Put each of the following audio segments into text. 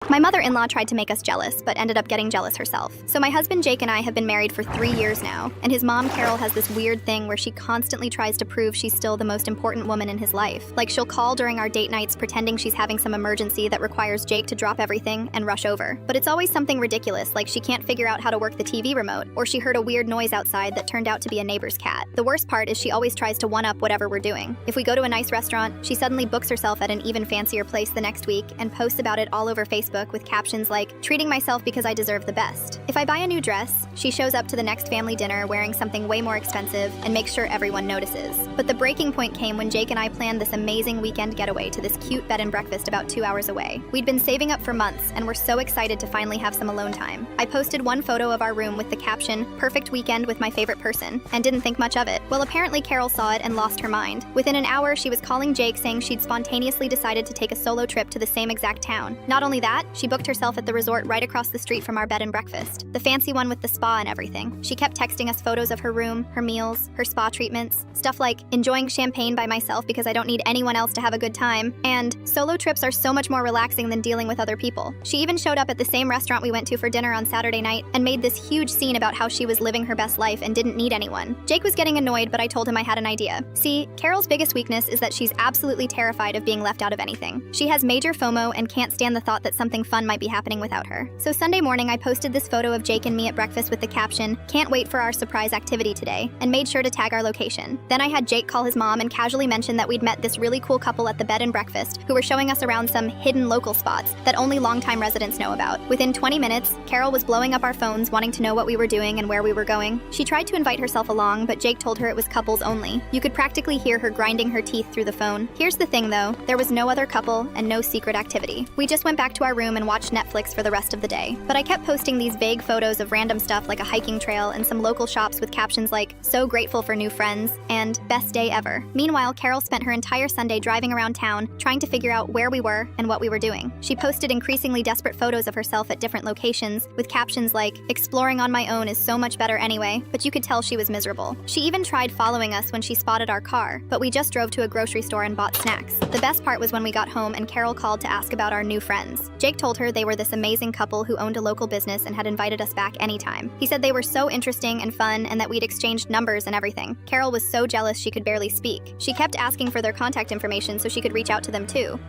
My mother-in-law tried to make us jealous, but ended up getting jealous herself. So my husband Jake and I have been married for 3 years now, and his mom Carol has this weird thing where she constantly tries to prove she's still the most important woman in his life. Like she'll call during our date nights pretending she's having some emergency that requires Jake to drop everything and rush over. But it's always something ridiculous, like she can't figure out how to work the TV remote, or she heard a weird noise outside that turned out to be a neighbor's cat. The worst part is she always tries to one-up whatever we're doing. If we go to a nice restaurant, she suddenly books herself at an even fancier place the next week and posts about it all over Facebook with captions like, treating myself because I deserve the best. If I buy a new dress, she shows up to the next family dinner wearing something way more expensive and makes sure everyone notices. But the breaking point came when Jake and I planned this amazing weekend getaway to this cute bed and breakfast about 2 hours away. We'd been saving up for months and were so excited to finally have some alone time. I posted one photo of our room with the caption, "Perfect weekend with my favorite person," and didn't think much of it. Well, apparently Carol saw it and lost her mind. Within an hour, she was calling Jake saying she'd spontaneously decided to take a solo trip to the same exact town. Not only that, she booked herself at the resort right across the street from our bed and breakfast, the fancy one with the spa and everything. She kept texting us photos of her room, her meals, her spa treatments, stuff like enjoying champagne by myself because I don't need anyone else to have a good time, and solo trips are so much more relaxing than dealing with other people. She even showed up at the same restaurant we went to for dinner on Saturday night and made this huge scene about how she was living her best life and didn't need anyone. Jake was getting annoyed, but I told him I had an idea. See, Carol's biggest weakness is that she's absolutely terrified of being left out of anything. She has major FOMO and can't stand the thought that something fun might be happening without her. So Sunday morning, I posted this photo of Jake and me at breakfast with the caption, "Can't wait for our surprise activity today," and made sure to tag our location. Then I had Jake call his mom and casually mention that we'd met this really cool couple at the bed and breakfast who were showing us around some hidden local spots that only longtime residents know about. Within 20 minutes, Carol was blowing up our phones wanting to know what we were doing and where we were going. She tried to invite herself along, but Jake told her it was couples only. You could practically hear her grinding her teeth through the phone. Here's the thing though, there was no other couple and no secret activity. We just went back to our room and watched Netflix for the rest of the day. But I kept posting these vague photos of random stuff like a hiking trail and some local shops with captions like, "So grateful for new friends," and "Best day ever." Meanwhile, Carol spent her entire Sunday driving around town, trying to figure out where we were and what we were doing. She posted increasingly desperate photos of herself at different locations, with captions like, "Exploring on my own is so much better anyway," but you could tell she was miserable. She even tried following us when she spotted our car, but we just drove to a grocery store and bought snacks. The best part was when we got home and Carol called to ask about our new friends. Jake told her they were this amazing couple who owned a local business and had invited us back anytime. He said they were so interesting and fun and that we'd exchanged numbers and everything. Carol was so jealous she could barely speak. She kept asking for their contact information so she could reach out to them too,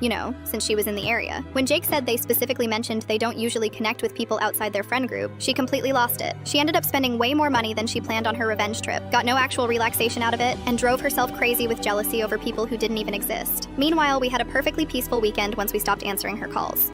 since she was in the area. When Jake said they specifically mentioned they don't usually connect with people outside their friend group, she completely lost it. She ended up spending way more money than she planned on her revenge trip, got no actual relaxation out of it, and drove herself crazy with jealousy over people who didn't even exist. Meanwhile, we had a perfectly peaceful weekend once we stopped answering her calls.